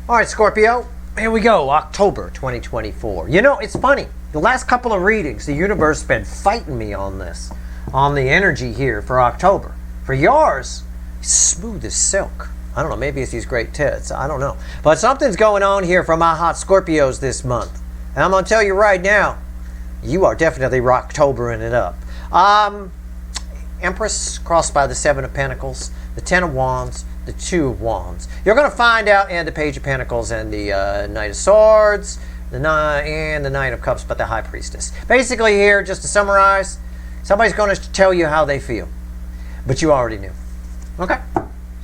All right, Scorpio, here we go, October 2024. You know, it's funny. The last couple of readings, the universe has been fighting me on this, on the energy here for October. For yours, smooth as silk. I don't know, maybe it's these great tits. I don't know. But something's going on here for my hot Scorpios this month. And I'm going to tell you right now, you are definitely Rocktober-ing it up. Empress crossed by the Seven of Pentacles, the Ten of Wands, the Two of Wands. You're going to find out, and the Page of Pentacles, and the Knight of Swords, and the Knight of Cups, but the High Priestess. Basically here, just to summarize, somebody's going to tell you how they feel, but you already knew. Okay?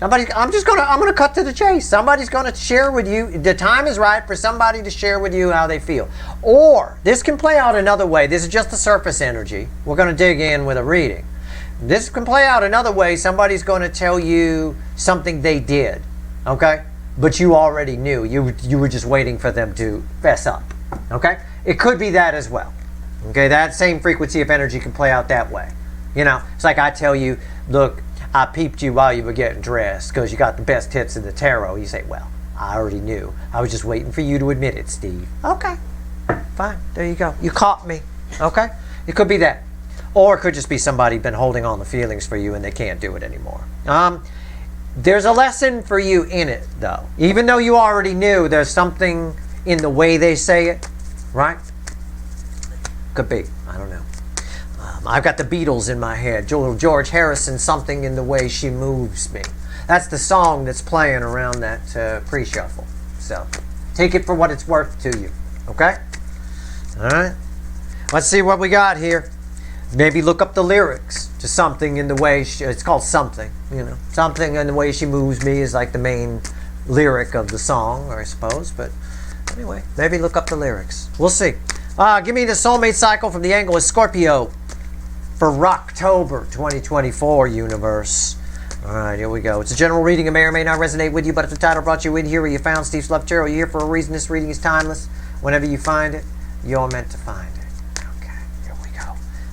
I'm going to cut to the chase. Somebody's going to share with you. The time is right for somebody to share with you how they feel. Or this can play out another way. This is just the surface energy. We're going to dig in with a reading. This can play out another way. Somebody's going to tell you something they did, okay? But you already knew. You were just waiting for them to fess up, okay? It could be that as well, okay? That same frequency of energy can play out that way. You know, it's like I tell you, look, I peeped you while you were getting dressed because you got the best tits in the tarot. You say, well, I already knew. I was just waiting for you to admit it, Steve. Okay, fine. There you go. You caught me, okay? It could be that. Or it could just be somebody been holding on the feelings for you and they can't do it anymore. There's a lesson for you in it, though. Even though you already knew, there's something in the way they say it, right? Could be. I don't know. I've got the Beatles in my head. George Harrison, something in the way she moves me. That's the song that's playing around that pre-shuffle. So take it for what it's worth to you. Okay? All right. Let's see what we got here. Maybe look up the lyrics to something in the way it's called Something, you know. Something in the way she moves me is like the main lyric of the song, I suppose. But anyway, maybe look up the lyrics. We'll see. Give me the soulmate cycle from the angle of Scorpio for Rocktober 2024, universe. All right, here we go. It's a general reading. It may or may not resonate with you, but if the title brought you in here where you found Steve's Love Tarot, you're here for a reason. This reading is timeless. Whenever you find it, you're meant to find it.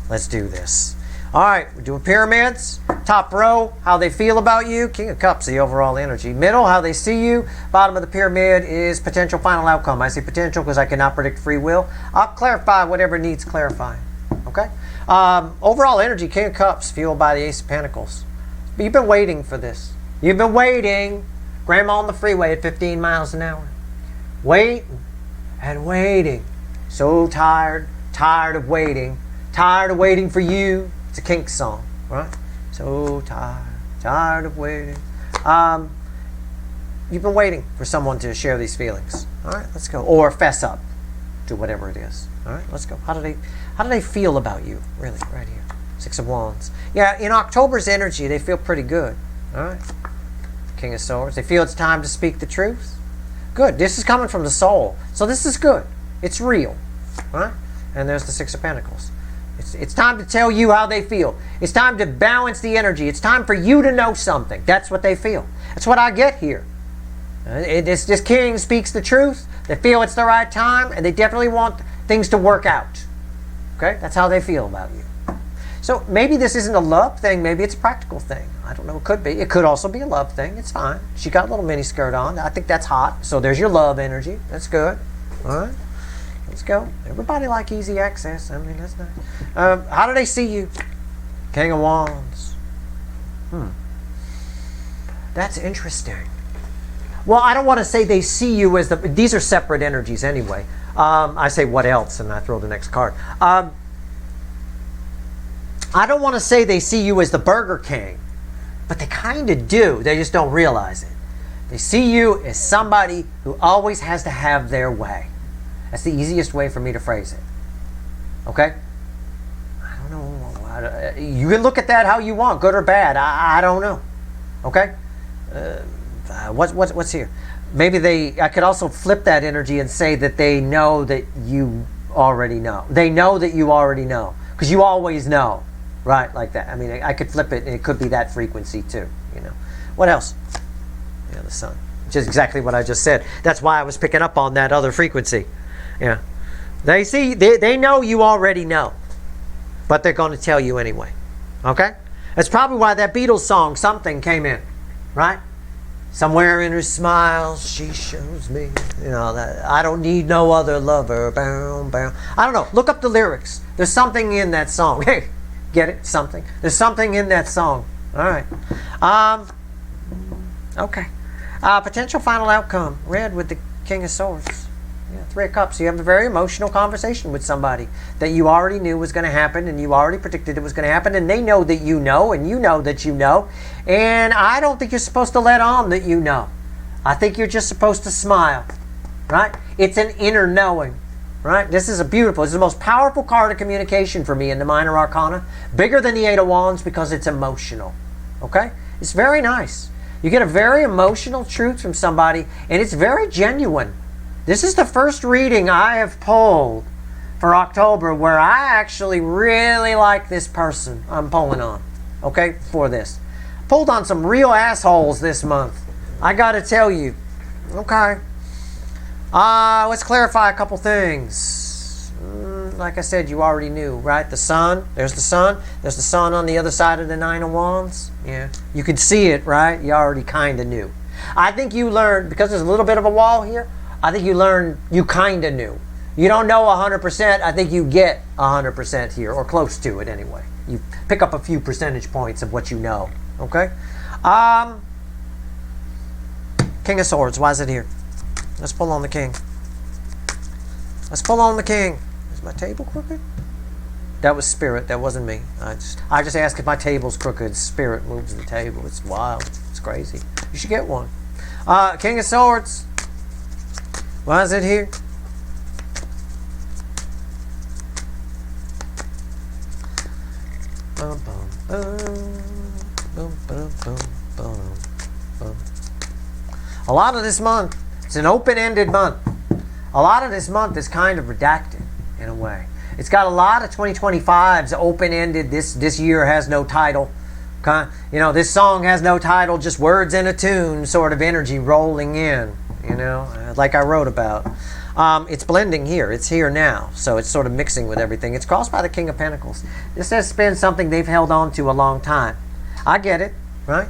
Let's do this. All right, we're doing pyramids. Top row, how they feel about you. King of Cups, the overall energy. Middle, how they see you. Bottom of the pyramid is potential final outcome. I say potential because I cannot predict free will. I'll clarify whatever needs clarifying. Okay? Overall energy, King of Cups, fueled by the Ace of Pentacles. But you've been waiting for this. You've been waiting. Grandma on the freeway at 15 miles an hour. Waiting and waiting. So tired of waiting. Tired of waiting for you. It's a Kinks song, right? So tired of waiting. You've been waiting for someone to share these feelings. All right, let's go. Or fess up to whatever it is. All right, let's go. How do they feel about you? Really, right here. Six of Wands. Yeah, in October's energy, they feel pretty good. All right. King of Swords. They feel it's time to speak the truth. Good. This is coming from the soul. So this is good. It's real. All right? And there's the Six of Pentacles. It's time to tell you how they feel. It's time to balance the energy. It's time for you to know something. That's what they feel. That's what I get here. This king speaks the truth. They feel it's the right time, and they definitely want things to work out. Okay? That's how they feel about you. So maybe this isn't a love thing. Maybe it's a practical thing. I don't know. It could be. It could also be a love thing. It's fine. She got a little mini skirt on. I think that's hot. So there's your love energy. That's good. All right. Let's go. Everybody like easy access. I mean, that's nice. How do they see you? King of Wands. That's interesting. Well, I don't want to say they see you as these are separate energies anyway. I say what else, and I throw the next card. I don't want to say they see you as the Burger King, but they kind of do. They just don't realize it. They see you as somebody who always has to have their way. That's the easiest way for me to phrase it. Okay? I don't know. You can look at that how you want, good or bad. I don't know. Okay? What's here? Maybe I could also flip that energy and say that they know that you already know. They know that you already know. Because you always know. Right? Like that. I mean, I could flip it, and it could be that frequency too. You know. What else? Yeah, the sun. Which is exactly what I just said. That's why I was picking up on that other frequency. Yeah. They know you already know. But they're going to tell you anyway. Okay? That's probably why that Beatles song, Something, came in. Right? Somewhere in her smile, she shows me, you know, that I don't need no other lover. Bow, bow. I don't know. Look up the lyrics. There's something in that song. Hey, get it? Something. There's something in that song. All right. Okay. Potential final outcome. Red with the King of Swords. Yeah, Three of Cups. You have a very emotional conversation with somebody that you already knew was going to happen, and you already predicted it was going to happen, and they know that you know, and you know that you know. And I don't think you're supposed to let on that you know. I think you're just supposed to smile, right? It's an inner knowing, right? This is this is the most powerful card of communication for me in the Minor Arcana. Bigger than the Eight of Wands because it's emotional, okay? It's very nice. You get a very emotional truth from somebody, and it's very genuine. This is the first reading I have pulled for October where I actually really like this person I'm pulling on, okay, for this. Pulled on some real assholes this month. I gotta tell you. Okay. Let's clarify a couple things. Like I said, you already knew, right? The sun. There's the sun. There's the sun on the other side of the Nine of Wands. Yeah. You could see it, right? You already kind of knew. I think you learned, because there's a little bit of a wall here, I think you learned you kind of knew. You don't know 100%. I think you get 100% here, or close to it anyway. You pick up a few percentage points of what you know. Okay? King of Swords. Why is it here? Let's pull on the King. Let's pull on the King. Is my table crooked? That was Spirit. That wasn't me. I just asked if my table's crooked. Spirit moves the table. It's wild. It's crazy. You should get one. King of Swords. Why is it here? Bum, bum, bum. Bum, bum, bum, bum, bum. A lot of this month, it's an open-ended month. A lot of this month is kind of redacted in a way. It's got a lot of 2025s open-ended. This year has no title. Okay? You know, this song has no title, just words in a tune sort of energy rolling in, you know, like I wrote about. It's blending here. It's here now. So it's sort of mixing with everything. It's crossed by the King of Pentacles. This has been something they've held on to a long time. I get it, right?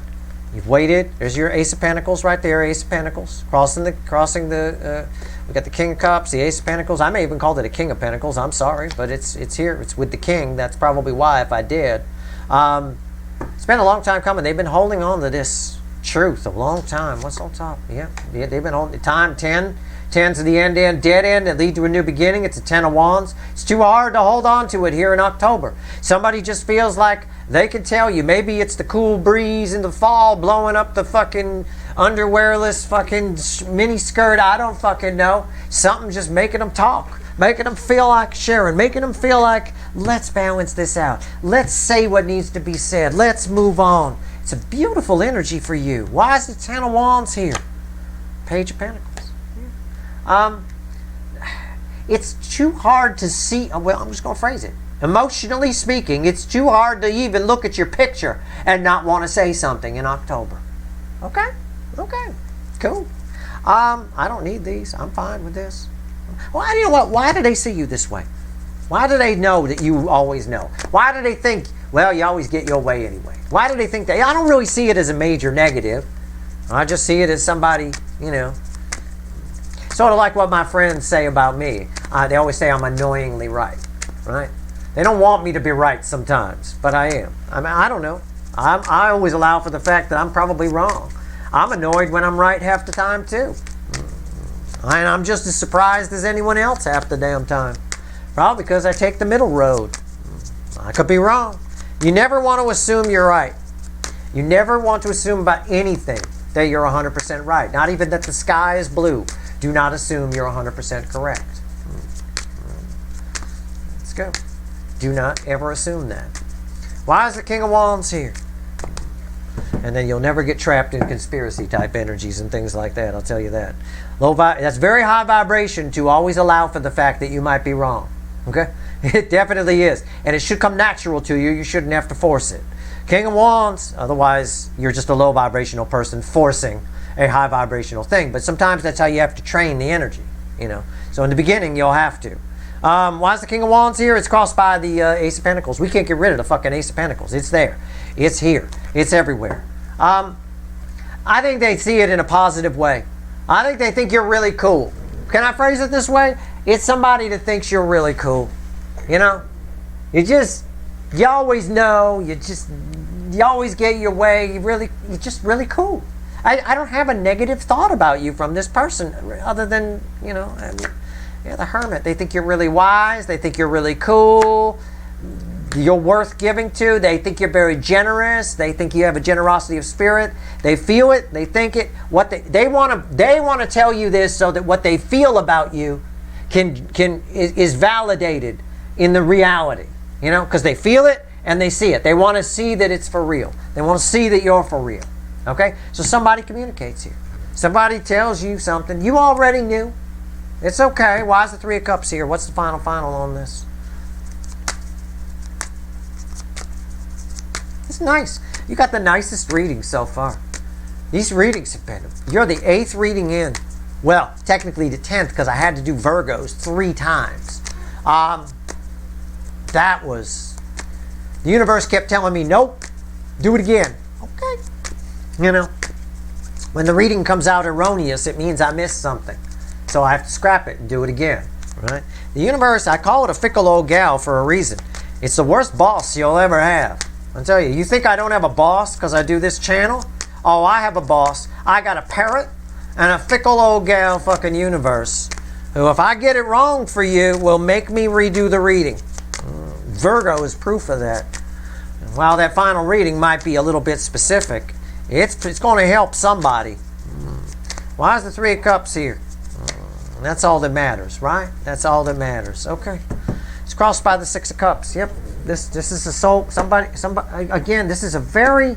You've waited. There's your Ace of Pentacles right there, Ace of Pentacles. Crossing the, we got the King of Cups, the Ace of Pentacles. I may even called it a King of Pentacles. I'm sorry, but it's here. It's with the King. That's probably why if I did. It's been a long time coming. They've been holding on to this truth a long time. What's on top? Yeah, they've been holding time 10. 10's the end, dead end that lead to a new beginning. It's a 10 of Wands. It's too hard to hold on to it here in October. Somebody just feels like they can tell you. Maybe it's the cool breeze in the fall blowing up the fucking underwearless fucking mini skirt. I don't fucking know. Something just making them talk. Making them feel like sharing. Making them feel like, let's balance this out. Let's say what needs to be said. Let's move on. It's a beautiful energy for you. Why is the 10 of Wands here? Page of Pentacles. It's too hard to see. Well, I'm just going to phrase it. Emotionally speaking, it's too hard to even look at your picture and not want to say something in October. Okay? Okay. Cool. I don't need these. I'm fine with this. Well, you know what? Why do they see you this way? Why do they know that you always know? Why do they think, well, you always get your way anyway? Why do they think that? I don't really see it as a major negative. I just see it as somebody, you know, sort of like what my friends say about me. They always say I'm annoyingly right, right? They don't want me to be right sometimes, but I am. I mean, I don't know. I always allow for the fact that I'm probably wrong. I'm annoyed when I'm right half the time, too. And I'm just as surprised as anyone else half the damn time. Probably because I take the middle road. I could be wrong. You never want to assume you're right. You never want to assume about anything that you're 100% right. Not even that the sky is blue. Do not assume you're 100% correct. Let's go. Do not ever assume that. Why is the King of Wands here? And then you'll never get trapped in conspiracy type energies and things like that. I'll tell you that. That's very high vibration to always allow for the fact that you might be wrong. Okay? It definitely is. And it should come natural to you. You shouldn't have to force it. King of Wands, otherwise you're just a low vibrational person forcing a high vibrational thing. But sometimes that's how you have to train the energy, you know. So in the beginning, you'll have to. Why is the King of Wands here? It's crossed by the Ace of Pentacles. We can't get rid of the fucking Ace of Pentacles. It's there. It's here. It's everywhere. I think they see it in a positive way. I think they think you're really cool. Can I phrase it this way? It's somebody that thinks you're really cool. You know? You always know, you always get your way, you're just really cool. I don't have a negative thought about you from this person other than, the hermit. They think you're really wise, they think you're really cool, you're worth giving to, they think you're very generous, they think you have a generosity of spirit, they feel it, they think it, they want to tell you this so that what they feel about you is validated in the reality, because they feel it and they see it. They want to see that it's for real. They want to see that you're for real. Okay? So somebody communicates here. Somebody tells you something you already knew. It's okay. Why is the Three of Cups here? What's the final on this? It's nice. You got the nicest reading so far. These readings have been, you're the 8th reading in. Well, technically the 10th because I had to do Virgos 3 times. The universe kept telling me, nope, do it again. Okay. When the reading comes out erroneous, it means I missed something. So I have to scrap it and do it again. Right? The universe, I call it a fickle old gal for a reason. It's the worst boss you'll ever have. I'll tell you, you think I don't have a boss because I do this channel? Oh, I have a boss. I got a parrot and a fickle old gal fucking universe who, if I get it wrong for you, will make me redo the reading. Virgo is proof of that. And while that final reading might be a little bit specific, it's going to help somebody. Why is the Three of Cups here? That's all that matters, right? That's all that matters. Okay. It's crossed by the Six of Cups. Yep. This is a soul. Somebody. Again, this is a very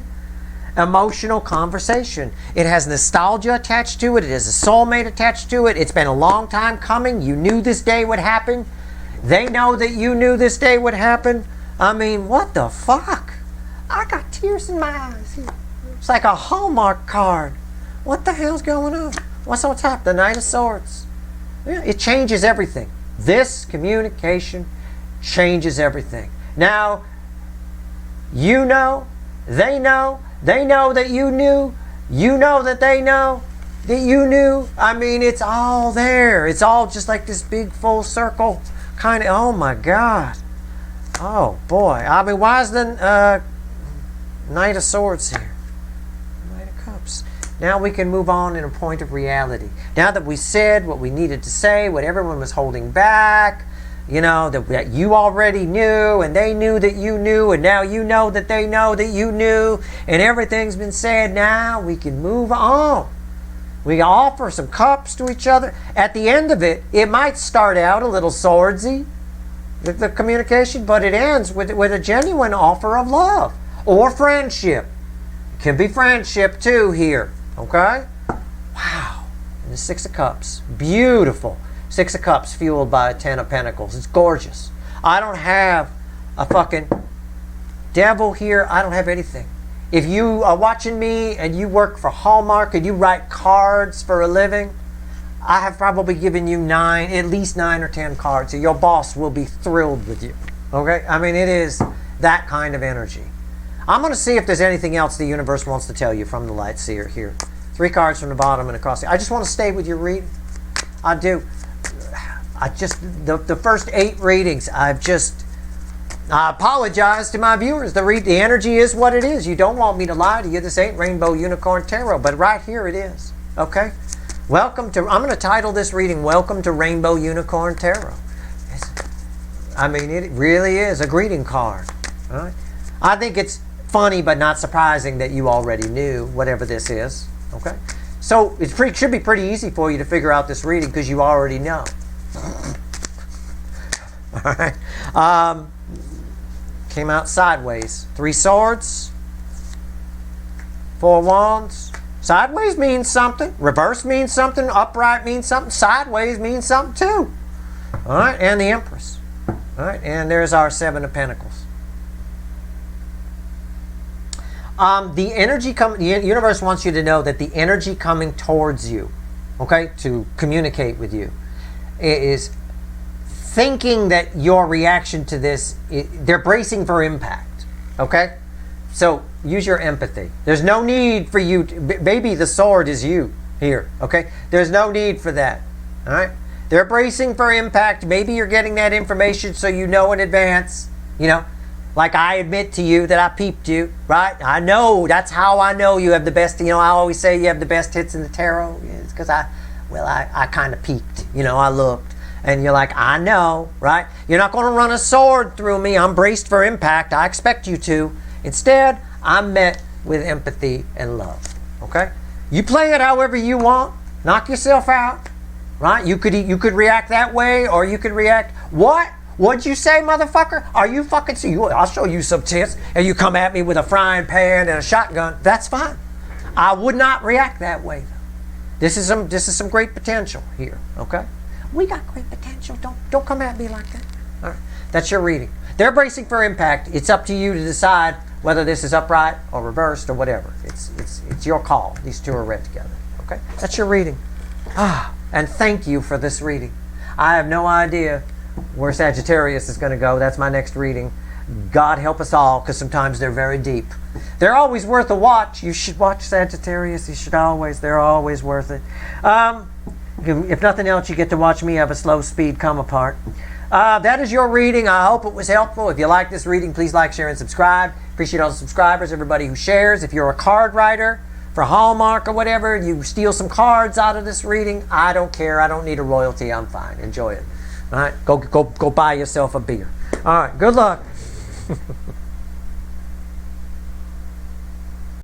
emotional conversation. It has nostalgia attached to it. It has a soulmate attached to it. It's been a long time coming. You knew this day would happen. They know that you knew this day would happen. I mean, what the fuck? I got tears in my eyes. It's like a Hallmark card. What the hell's going on? What's on top? The Knight of Swords. Yeah, it changes everything. This communication changes everything. Now, you know that you knew, you know that they know that you knew. I mean, it's all there. It's all just like this big full circle kind of, oh my God. Oh boy. I mean, why is the Knight of Swords here? Knight of Cups. Now we can move on in a point of reality. Now that we said what we needed to say, what everyone was holding back, that you already knew, and they knew that you knew, and now you know that they know that you knew, and everything's been said, now we can move on. We can offer some cups to each other. At the end of it, it might start out a little swordsy, the communication, but it ends with a genuine offer of love or friendship. It can be friendship too here, okay? Wow. And the Six of Cups, beautiful. Six of Cups fueled by a 10 of Pentacles. It's gorgeous. I don't have a fucking devil here. I don't have anything. If you are watching me and you work for Hallmark and you write cards for a living, I have probably given you at least 9 or 10 cards. So your boss will be thrilled with you. Okay? I mean, it is that kind of energy. I'm going to see if there's anything else the universe wants to tell you from the Light Seer here. 3 cards from the bottom and across. I just want to stay with your reading. I do. The first 8 readings, I apologize to my viewers. The energy is what it is. You don't want me to lie to you. This ain't Rainbow Unicorn Tarot, but right here it is. Okay? I'm going to title this reading, Welcome to Rainbow Unicorn Tarot. It really is a greeting card. All right? I think it's funny but not surprising that you already knew whatever this is. Okay? So it should be pretty easy for you to figure out this reading because you already know. All right. Came out sideways. 3 swords. 4 wands. Sideways means something. Reverse means something. Upright means something. Sideways means something too. All right. And the Empress. All right. And there's our 7 of Pentacles. The energy the universe wants you to know that the energy coming towards you, okay, to communicate with you, is thinking that your reaction to this, they're bracing for impact, okay? So use your empathy. There's no need for you to, baby, the sword is you here, okay? There's no need for that, all right? They're bracing for impact. Maybe you're getting that information so you know in advance, you know? Like I admit to you that I peeped you, right? I know, that's how I know you have the best, you know, I always say you have the best hits in the tarot. It's because I kind of peeked, you know, I looked. And you're like, I know, right? You're not going to run a sword through me. I'm braced for impact. I expect you to. Instead, I'm met with empathy and love, okay? You play it however you want. Knock yourself out, right? You could react that way, or you could react, what? What'd you say, motherfucker? Are you fucking, I'll show you some tits, and you come at me with a frying pan and a shotgun. That's fine. I would not react that way, though. This is some great potential here, okay? We got great potential. Don't come at me like that. All right. That's your reading. They're bracing for impact. It's up to you to decide whether this is upright or reversed or whatever. It's your call. These two are read together. Okay? That's your reading. And thank you for this reading. I have no idea where Sagittarius is going to go. That's my next reading. God help us all, because sometimes they're very deep. They're always worth a watch. You should watch Sagittarius. You should always. They're always worth it. If nothing else, you get to watch me have a slow speed come apart. That is your reading. I hope it was helpful. If you like this reading, please like, share, and subscribe. Appreciate all the subscribers, everybody who shares. If you're a card writer for Hallmark or whatever, you steal some cards out of this reading, I don't care. I don't need a royalty. I'm fine. Enjoy it. All right? Go buy yourself a beer. All right. Good luck.